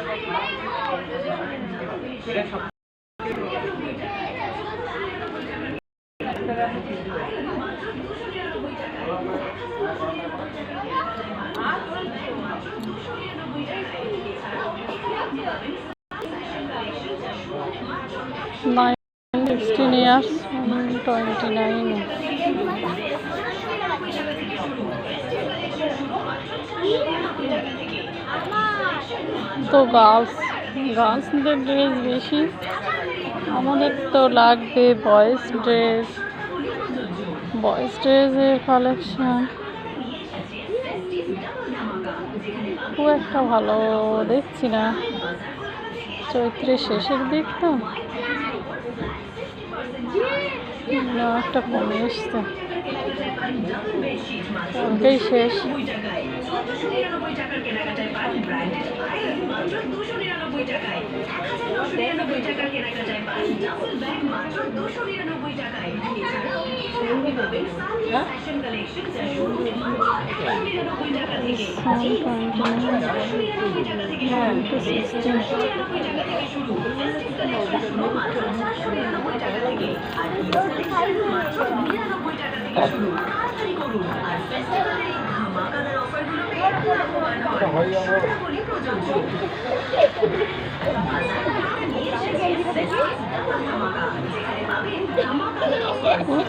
16 years 29 তো গার্লসদের dress বেশি, আমাদের তো লাগবে বয়েজ ড্রেসের কালেকশন খুব একটা ভালো দেখছি না, চৈত্রের শেষের দিক তো একটা কমে এসছে, কালকেই শেষ।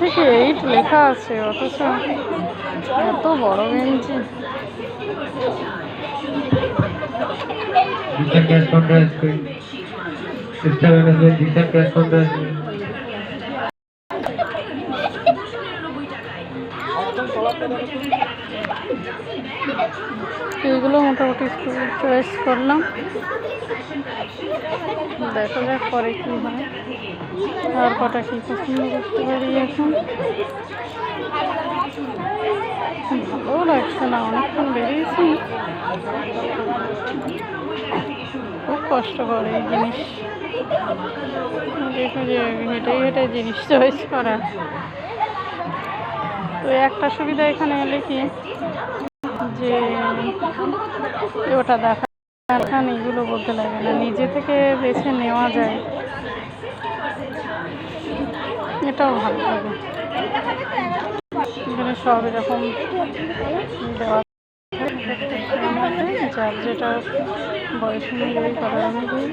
থেকে 8 লেখা আছে, অথচ এত বড় গেঞ্জি। এগুলো মোটামুটি চয়েস করলাম, দেখা যাক পরে কি হয়, আর কটা কি পছন্দ করতে পারি। এখন ভালো লাগছে না, অনেকক্ষণ বেরিয়েছি, খুব কষ্ট করে এই জিনিস, দেখো যে হেঁটে জিনিস চয়েস করা। তো একটা সুবিধা এখানে এলে কি যে ওটা দেখা এগুলো বলতে লাগে না, নিজে থেকে বেছে নেওয়া যায়, এটাও ভালো লাগে। এখানে সব এরকম দেওয়া, যার যেটা বয়স অনুযায়ী করার অনুযায়ী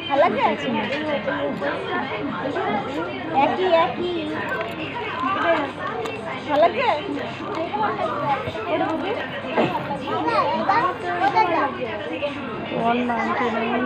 $199